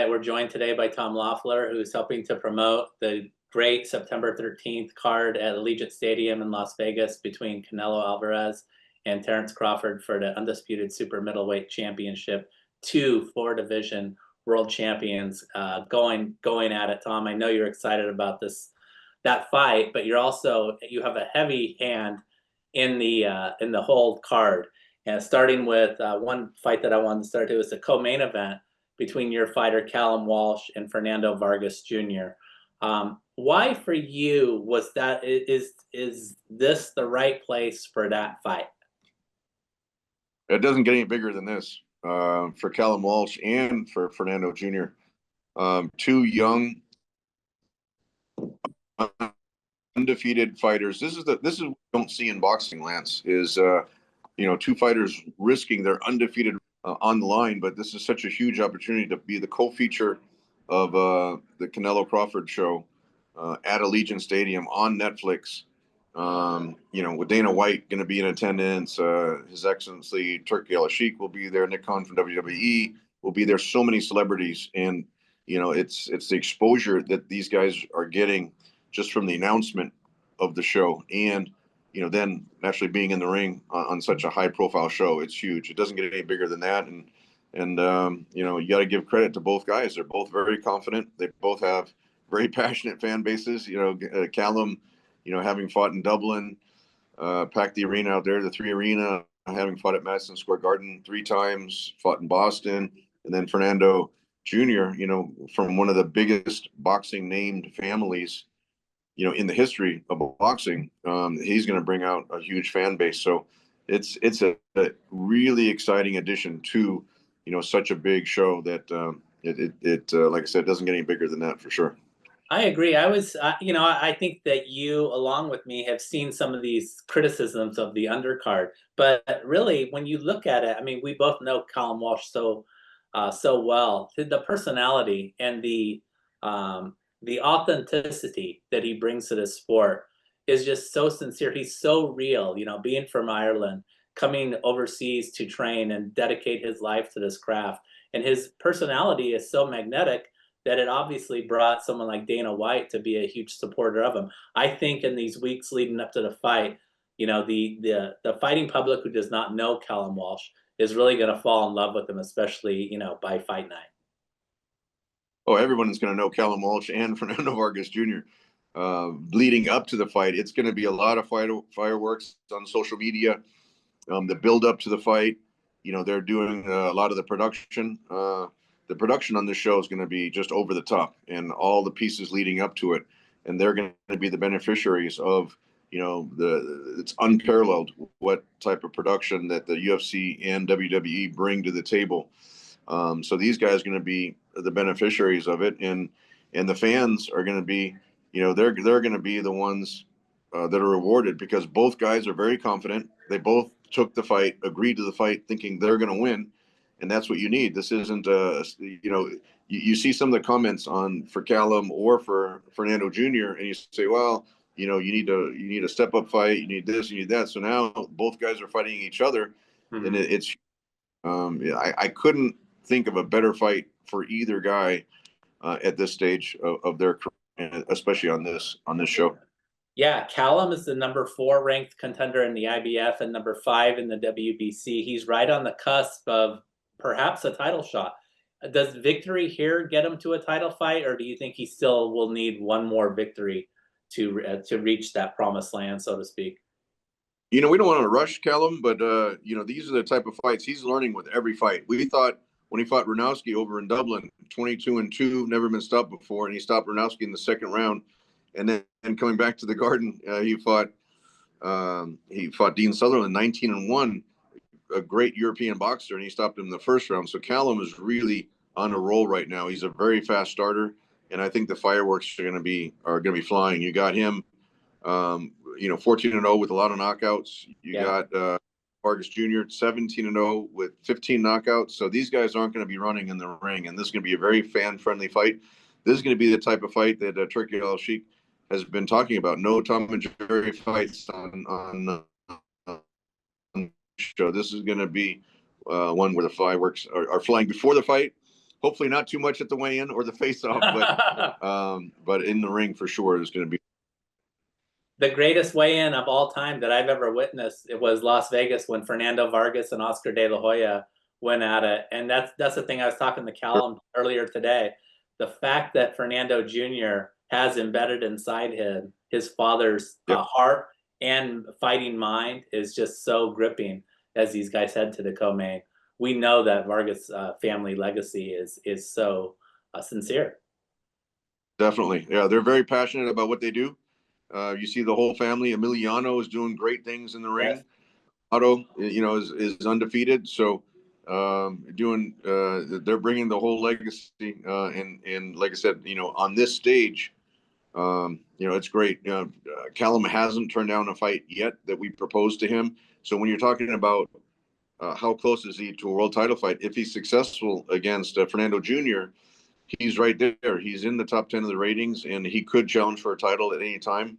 that we're joined today by Tom Loeffler, who's helping to promote the great September 13th card at Allegiant Stadium in Las Vegas between Canelo Alvarez and Terence Crawford for the undisputed super middleweight championship. Two four-division world champions going at it. Tom, I know you're excited about that fight, but you have a heavy hand in the whole card. And starting with one fight that I wanted to start to is the co-main event between your fighter Callum Walsh and Fernando Vargas Jr. Why for you was that? Is this the right place for that fight? It doesn't get any bigger than this for Callum Walsh and for Fernando Jr. Two young, undefeated fighters. This is what we don't see in boxing, Lance. Is two fighters risking their undefeated on the line. But this is such a huge opportunity to be the co-feature of the Canelo Crawford show at Allegiant Stadium on Netflix. With Dana White going to be in attendance, His Excellency Turki Al-Sheikh will be there. Nick Khan from WWE will be there. So many celebrities, and it's the exposure that these guys are getting just from the announcement of the show, and then actually being in the ring on such a high-profile show. It's huge. It doesn't get any bigger than that, and you got to give credit to both guys. They're both very confident. They both have very passionate fan bases. Callum, having fought in Dublin, packed the arena out there, the 3 Arena, having fought at Madison Square Garden 3 times, fought in Boston, and then Fernando Jr., from one of the biggest boxing named families, in the history of boxing. He's going to bring out a huge fan base. So it's a really exciting addition to, such a big show that like I said, doesn't get any bigger than that for sure. I agree. I think that you, along with me, have seen some of these criticisms of the undercard. But really, when you look at it, I mean, we both know Callum Walsh so well. The personality and the authenticity that he brings to this sport is just so sincere. He's so real. Being from Ireland, coming overseas to train and dedicate his life to this craft, and his personality is so magnetic that it obviously brought someone like Dana White to be a huge supporter of him. I think in these weeks leading up to the fight, the fighting public who does not know Callum Walsh is really going to fall in love with him, especially, by fight night. Oh, everyone's going to know Callum Walsh and Fernando Vargas Jr. Leading up to the fight. It's going to be a lot of fireworks on social media. The build up to the fight, they're doing a lot of the production. The production on this show is going to be just over the top, and all the pieces leading up to it, and they're going to be the beneficiaries of, it's unparalleled what type of production that the UFC and WWE bring to the table. So these guys are going to be the beneficiaries of it, and the fans are going to be, they're going to be the ones that are rewarded, because both guys are very confident. They both took the fight, agreed to the fight, thinking they're going to win. And that's what you need. This isn't, you see some of the comments for Callum or for Fernando Jr. and you say, well, you need a step up fight. You need this, you need that. So now both guys are fighting each other, and I couldn't think of a better fight for either guy at this stage of their career, especially on this show. Yeah, Callum is the number 4 ranked contender in the IBF and number 5 in the WBC. He's right on the cusp of perhaps a title shot. Does victory here get him to a title fight, or do you think he still will need one more victory to reach that promised land, so to speak? We don't want to rush Callum, but these are the type of fights he's learning with every fight. We thought when he fought Ranowski over in Dublin, 22-2, never been stopped before, and he stopped Ranowski in the 2nd round, and then coming back to the Garden, he fought Dean Sutherland, 19-1. A great European boxer, and he stopped him in the 1st round. So Callum is really on a roll right now. He's a very fast starter, and I think the fireworks are going to be flying. You got him, 14-0 with a lot of knockouts. You got Vargas Jr. 17-0 with 15 knockouts. So these guys aren't going to be running in the ring, and this is going to be a very fan-friendly fight. This is going to be the type of fight that Turki Al-Sheikh has been talking about. No Tom and Jerry fights on show. This is going to be one where the fireworks are flying before the fight, hopefully not too much at the weigh-in or the face-off, but in the ring for sure is going to be the greatest weigh-in of all time that I've ever witnessed. It was Las Vegas when Fernando Vargas and Oscar De La Hoya went at it, and that's the thing I was talking to Callum earlier today. The fact that Fernando Jr. has embedded inside him his father's heart and fighting mind is just so gripping as these guys head to the co-main. We know that Vargas family legacy is so sincere. Definitely. Yeah, they're very passionate about what they do. You see the whole family. Emiliano is doing great things in the ring. Yes. Otto, you know, is undefeated. So they're bringing the whole legacy. And like I said, you know, on this stage, you know, it's great. Callum hasn't turned down a fight yet that we proposed to him. So when you're talking about how close is he to a world title fight, if he's successful against Fernando Jr., he's right there. He's in the top 10 of the ratings, and he could challenge for a title at any time.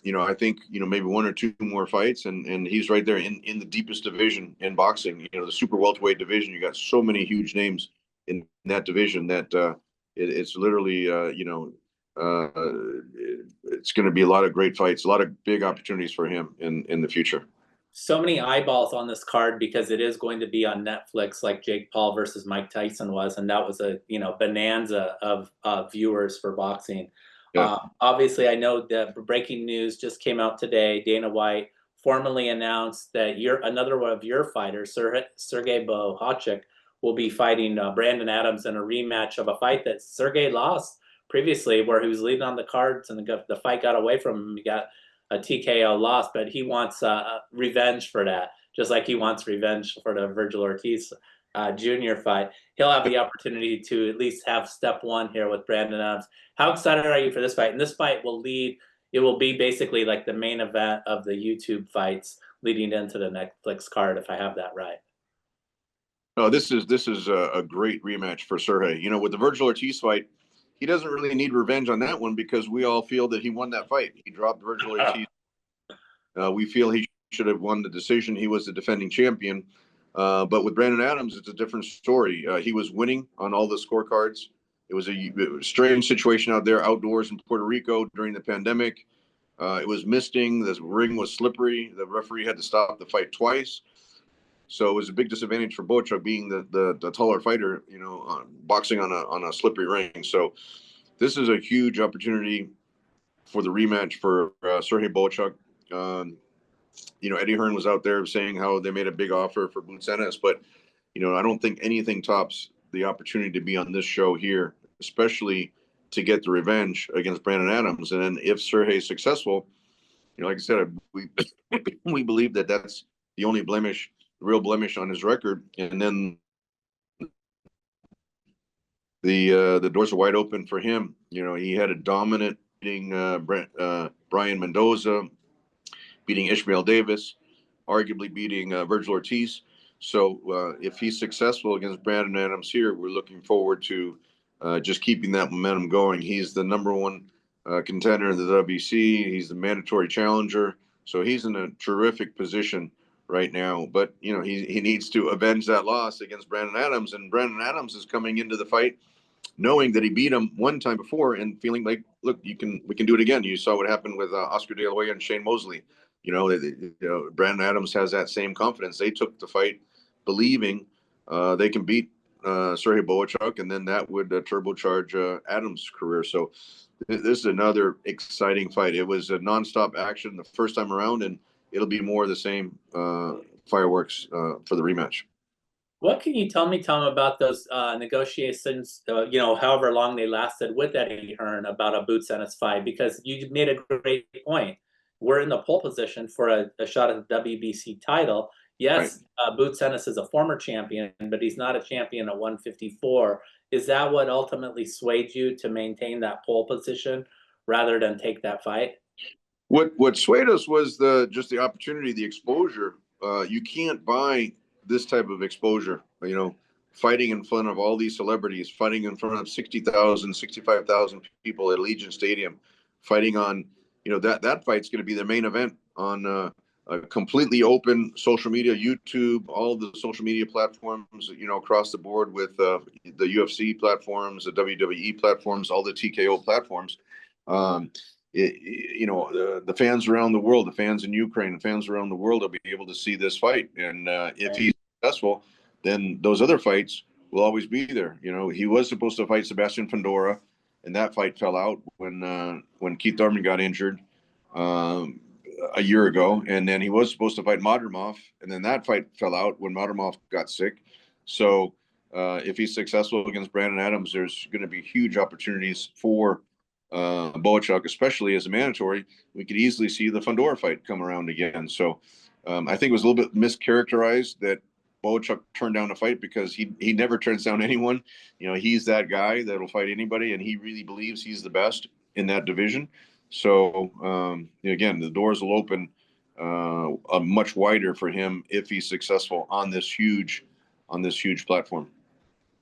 You know, I think, you know, maybe one or two more fights, and he's right there in the deepest division in boxing, you know, the super welterweight division. You got so many huge names in that division that it's literally, you know, it's going to be a lot of great fights, a lot of big opportunities for him in the future. So many eyeballs on this card because it is going to be on Netflix, like Jake Paul versus Mike Tyson was, and that was a bonanza of viewers for boxing. Yeah. Obviously, I know that breaking news just came out today. Dana White formally announced that another one of your fighters, Sergey Boachuk, will be fighting Brandon Adams in a rematch of a fight that Sergey lost previously, where he was leading on the cards and the fight got away from him. He got a TKO loss, but he wants revenge for that, just like he wants revenge for the Virgil Ortiz Jr. fight. He'll have the opportunity to at least have step one here with Brandon Adams. How excited are you for this fight? And this fight will be basically like the main event of the YouTube fights leading into the Netflix card, if I have that right. Oh, this is a great rematch for Sergey. You know, with the Virgil Ortiz fight, he doesn't really need revenge on that one because we all feel that he won that fight. He dropped Virgil Ortiz. We feel he should have won the decision. He was the defending champion. But with Brandon Adams, it's a different story. He was winning on all the scorecards. It was a strange situation out there outdoors in Puerto Rico during the pandemic. It was misting. The ring was slippery. The referee had to stop the fight twice. So it was a big disadvantage for Boachuk being the taller fighter, you know, boxing on a slippery ring. So this is a huge opportunity for the rematch for Sergey Boachuk. You know, Eddie Hearn was out there saying how they made a big offer for Boots Ennis, but, you know, I don't think anything tops the opportunity to be on this show here, especially to get the revenge against Brandon Adams. And then if Sergey is successful, you know, like I said, we believe that that's the only blemish, real blemish on his record. And then the doors are wide open for him. You know, he had a dominant beating Brian Mendoza, beating Ishmael Davis, arguably beating Virgil Ortiz. So if he's successful against Brandon Adams here, we're looking forward to just keeping that momentum going. He's the number one contender in the WC. He's the mandatory challenger. So he's in a terrific position right now. But, you know, he needs to avenge that loss against Brandon Adams. And Brandon Adams is coming into the fight knowing that he beat him one time before and feeling like, look, we can do it again. You saw what happened with Oscar De La Hoya and Shane Mosley. You know, Brandon Adams has that same confidence. They took the fight believing they can beat Sergey Boachuk, and then that would turbocharge Adams' career. So this is another exciting fight. It was a nonstop action the first time around, and it'll be more of the same fireworks for the rematch. What can you tell me, Tom, about those negotiations, you know, however long they lasted with Eddie Hearn about a Boots Ennis fight? Because you made a great point. We're in the pole position for a shot at the WBC title. Yes, right. Boots Ennis is a former champion, but he's not a champion at 154. Is that what ultimately swayed you to maintain that pole position rather than take that fight? What swayed us was just the opportunity, the exposure. You can't buy this type of exposure, you know, fighting in front of all these celebrities, fighting in front of 60,000, 65,000 people at Allegiant Stadium, fighting on, you know, that fight's going to be the main event on completely open social media, YouTube, all the social media platforms, across the board with the UFC platforms, the WWE platforms, all the TKO platforms. The fans around the world, the fans in Ukraine, the fans around the world will be able to see this fight. And if he's successful, then those other fights will always be there. He was supposed to fight Sebastian Fundora, and that fight fell out when Keith Thurman got injured a year ago. And then he was supposed to fight Madrimov, and then that fight fell out when Madrimov got sick. So if he's successful against Brandon Adams, there's going to be huge opportunities for Boachuk, especially as a mandatory. We could easily see the Fundora fight come around again. So I think it was a little bit mischaracterized that Boachuk turned down a fight, because he never turns down anyone. He's that guy that'll fight anybody, and he really believes he's the best in that division. So again, the doors will open much wider for him if he's successful on this huge platform.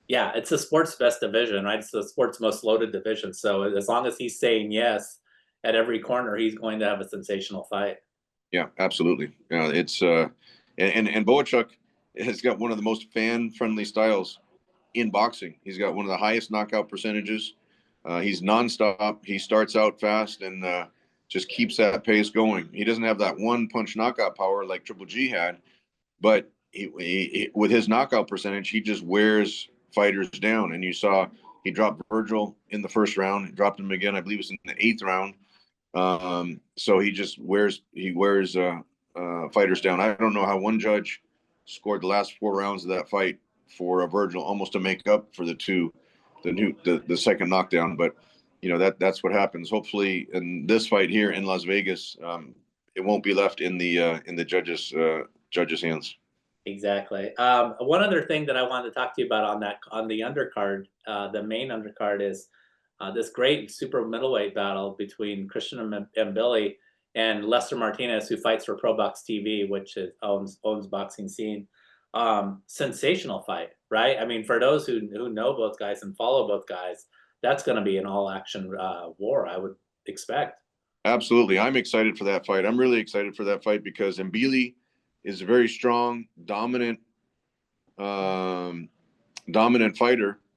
Yeah, it's the sport's best division, right? It's the sport's most loaded division. So as long as he's saying yes at every corner, he's going to have a sensational fight. Yeah, absolutely. It's and Boachuk has got one of the most fan-friendly styles in boxing. He's got one of the highest knockout percentages. He's nonstop. He starts out fast and just keeps that pace going. He doesn't have that one-punch knockout power like Triple G had, but he with his knockout percentage, he just wears fighters down. And you saw he dropped Virgil in the first round. He dropped him again, I believe it was in the 8th round. So he just wears fighters down. I don't know how one judge scored the last 4 rounds of that fight for Virgil, almost to make up for the second knockdown. But that's what happens. Hopefully in this fight here in Las Vegas, it won't be left in the judges' hands. Exactly. One other thing that I wanted to talk to you about on the undercard, the main undercard, is this great super middleweight battle between Christian and Billy and Lester Martinez, who fights for Pro Box TV, which owns BoxingScene. Sensational fight, right? I mean, for those who know both guys and follow both guys, that's going to be an all-action war, I would expect. Absolutely. I'm excited for that fight. I'm really excited for that fight because Mbili is a very strong, dominant fighter,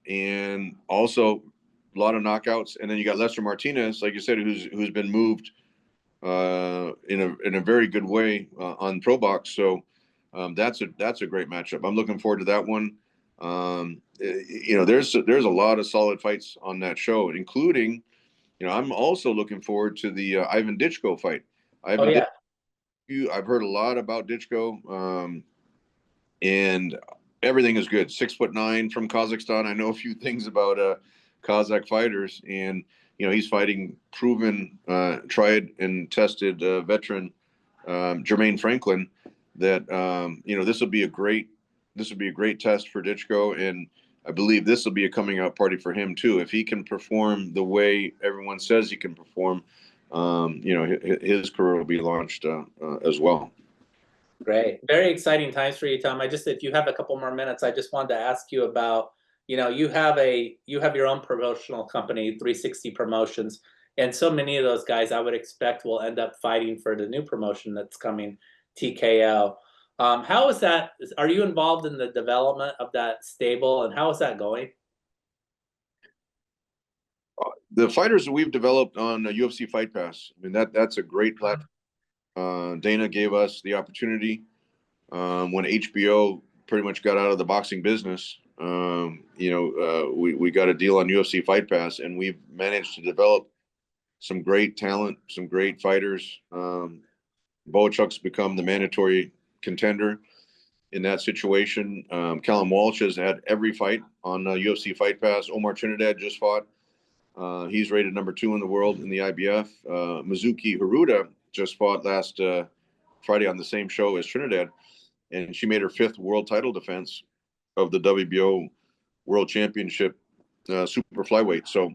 and also a lot of knockouts. And then you got Lester Martinez, like you said, who's been moved in a very good way on Pro Box. So that's a great matchup. I'm looking forward to that one. There's a lot of solid fights on that show, including, I'm also looking forward to the Ivan Ditchko fight. I've heard a lot about Ditchko, and everything is good. 6'9" from Kazakhstan. I know a few things about Kazakh fighters, and he's fighting proven, tried and tested veteran Jermaine Franklin. That this will be a great test for Ditchko, and I believe this will be a coming out party for him too. If he can perform the way everyone says he can perform, his career will be launched as well. Great. Very exciting times for you, Tom. If you have a couple more minutes, I just wanted to ask you about, you have your own promotional company, 360 Promotions, and so many of those guys I would expect will end up fighting for the new promotion that's coming, TKO. How is that? Are you involved in the development of that stable, and how is that going? The fighters that we've developed on UFC Fight Pass, I mean, that's a great platform. Dana gave us the opportunity when HBO pretty much got out of the boxing business. We got a deal on UFC Fight Pass, and we've managed to develop some great talent, some great fighters. Boachuk's become the mandatory contender in that situation. Callum Walsh has had every fight on UFC Fight Pass. Omar Trinidad just fought. He's rated number 2 in the world in the IBF. Mizuki Haruta just fought last Friday on the same show as Trinidad, and she made her 5th world title defense of the WBO World Championship super flyweight. So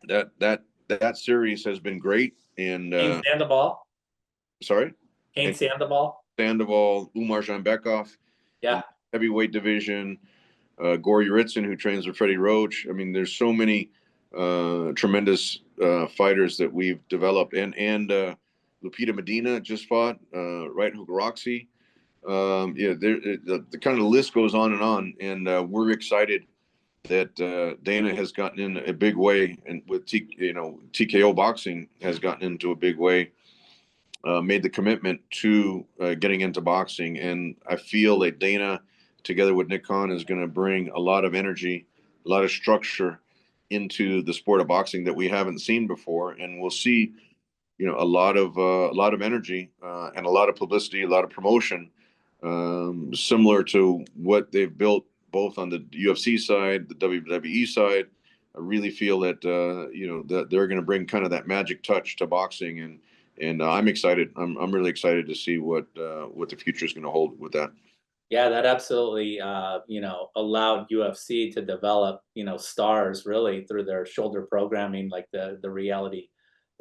that series has been great. And Kane Sandoval. Sorry? Kane Sandoval. Sandoval, Umar Janbekov. Yeah. Heavyweight division. Gore Uritzin, who trains with Freddie Roach. I mean, there's so many tremendous fighters that we've developed, and Lupita Medina just fought, right hook Roxy. Yeah, the kind of list goes on, and we're excited that Dana has gotten in a big way, and with TKO Boxing has gotten into a big way, made the commitment to getting into boxing, and I feel that Dana, together with Nick Khan, is going to bring a lot of energy, a lot of structure into the sport of boxing that we haven't seen before, and we'll see, a lot of energy and a lot of publicity, a lot of promotion, similar to what they've built both on the UFC side, the WWE side. I really feel that that they're going to bring kind of that magic touch to boxing, and I'm excited. I'm really excited to see what the future is going to hold with that. Yeah, that absolutely, allowed UFC to develop, stars really through their shoulder programming, like the reality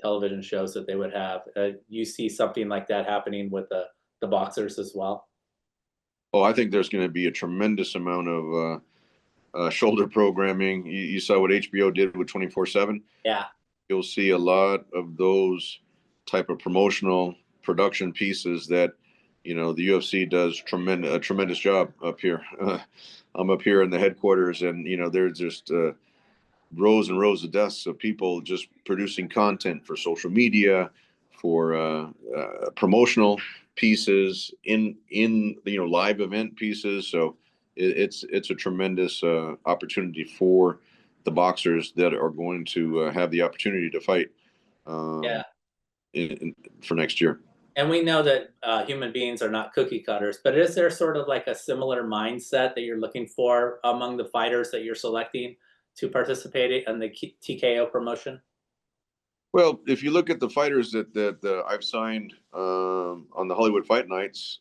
television shows that they would have. You see something like that happening with the boxers as well? Oh, I think there's going to be a tremendous amount of shoulder programming. You saw what HBO did with 24/7. Yeah, You'll see a lot of those type of promotional production pieces that the UFC does a tremendous job up here. I'm up here in the headquarters, and there's just rows and rows of desks of people just producing content for social media, for promotional pieces, in live event pieces. So it's a tremendous opportunity for the boxers that are going to have the opportunity to fight um, yeah. for next year. And we know that human beings are not cookie cutters, but is there sort of like a similar mindset that you're looking for among the fighters that you're selecting to participate in the TKO promotion? Well, if you look at the fighters that I've signed on the Hollywood Fight Nights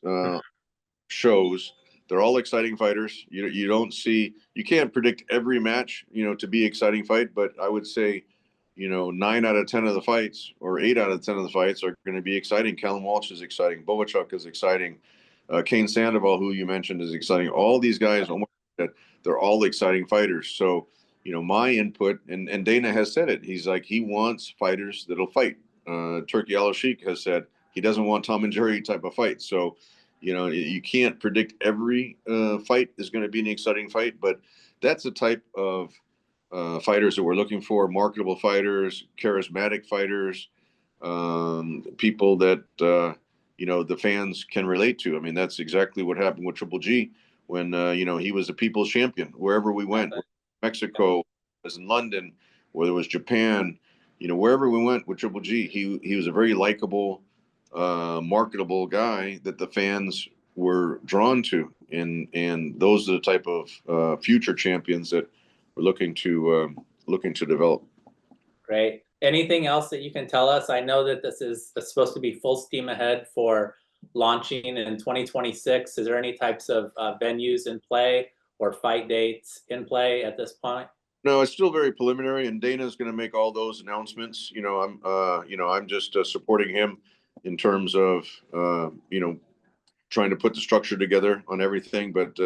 shows, they're all exciting fighters. You don't see, you can't predict every match to be exciting fight, but I would say 9 out of 10 of the fights, or 8 out of 10 of the fights, are going to be exciting. Callum Walsh is exciting. Boachuk is exciting. Kane Sandoval, who you mentioned, is exciting. All these guys, almost, they're all exciting fighters. So my input, and Dana has said it. He's like, he wants fighters that'll fight. Turkey Al Sheikh has said he doesn't want Tom and Jerry type of fight. So you can't predict every fight is going to be an exciting fight, but that's the type of fighters that we're looking for: marketable fighters, charismatic fighters, people that the fans can relate to. I mean, that's exactly what happened with Triple G when he was a people's champion wherever we went. Mexico, was in London, whether it was Japan, wherever we went with Triple G, he was a very likable, marketable guy that the fans were drawn to, and those are the type of future champions that we're looking to develop. Great. Anything else that you can tell us? I know that this is supposed to be full steam ahead for launching in 2026. Is there any types of venues in play or fight dates in play at this point? No, it's still very preliminary, and Dana's going to make all those announcements. I'm just supporting him in terms of trying to put the structure together on everything. But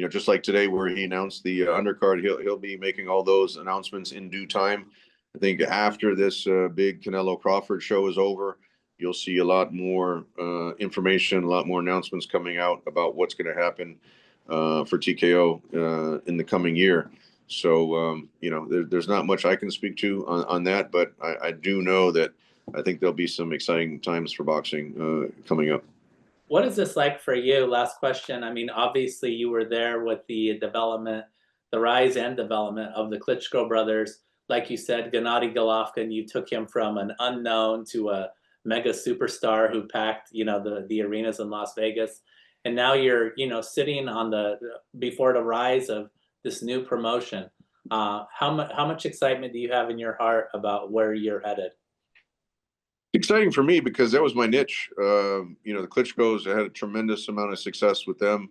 just like today, where he announced the undercard, he'll be making all those announcements in due time. I think after this big Canelo-Crawford show is over, you'll see a lot more information, a lot more announcements coming out about what's going to happen for TKO in the coming year. So there's not much I can speak to on that, but I do know that I think there'll be some exciting times for boxing coming up. What is this like for you? Last question. I mean, obviously you were there with the development, the rise and development of the Klitschko brothers. Like you said, Gennady Golovkin, you took him from an unknown to a mega superstar who packed, the arenas in Las Vegas. And now you're, sitting on before the rise of this new promotion. How much excitement do you have in your heart about where you're headed? Exciting for me because that was my niche. The Klitschko's, I had a tremendous amount of success with them.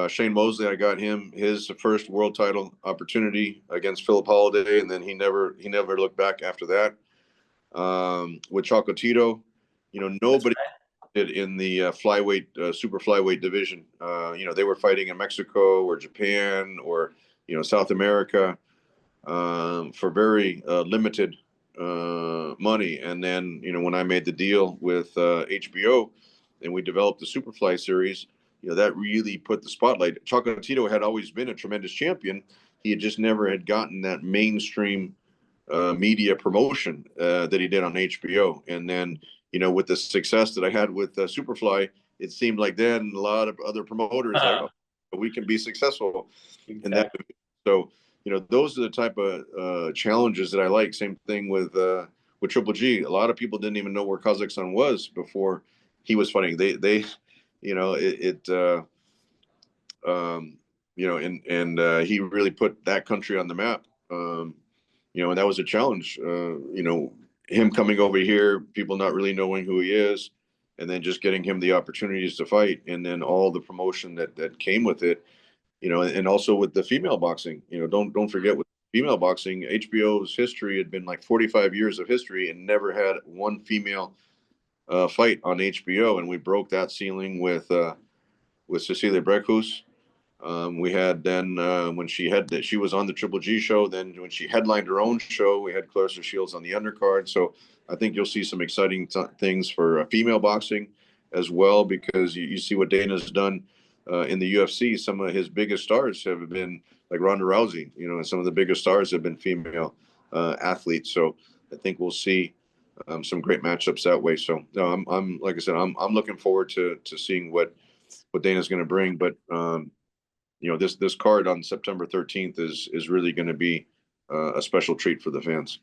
Shane Mosley, I got him his first world title opportunity against Philip Holiday, and then he never looked back after that. With Chocolatito, nobody did in the flyweight, super flyweight division. They were fighting in Mexico or Japan or South America for very limited money. And then, you know, when I made the deal with HBO and we developed the Superfly series, you know, that really put the spotlight. Chocolatito had always been a tremendous champion. He had just never had gotten that mainstream media promotion that he did on HBO. And then, you know, with the success that I had with Superfly, it seemed like then a lot of other promoters like, oh, we can be successful. Exactly. And that, so, you know, those are the type of challenges that I like. Same thing with Triple G. A lot of people didn't even know where Kazakhstan was before he was fighting. They you know, you know, and he really put that country on the map. You know, and that was a challenge. You know, him coming over here, people not really knowing who he is, and then just getting him the opportunities to fight, and then all the promotion that came with it. You know, and also with the female boxing. You know, don't forget with female boxing, HBO's history had been like 45 years of history and never had one female fight on HBO, and we broke that ceiling with Cecilia Brækhus. We had then when she was on the Triple G show. Then when she headlined her own show, we had Clarissa Shields on the undercard. So I think you'll see some exciting things for female boxing as well, because you see what Dana's done in the UFC. Some of his biggest stars have been like Ronda Rousey, you know, and some of the biggest stars have been female athletes. So I think we'll see some great matchups that way. So no, I'm like I said, I'm looking forward to seeing what Dana's going to bring. But you know, this card on September 13th is really going to be a special treat for the fans.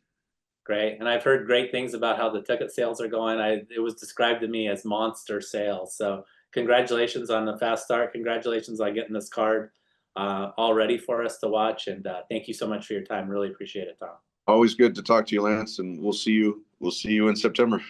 Great. And I've heard great things about how the ticket sales are going. It was described to me as monster sales. So congratulations on the fast start. Congratulations on getting this card all ready for us to watch. And thank you so much for your time. Really appreciate it, Tom. Always good to talk to you, Lance, and we'll see you in September.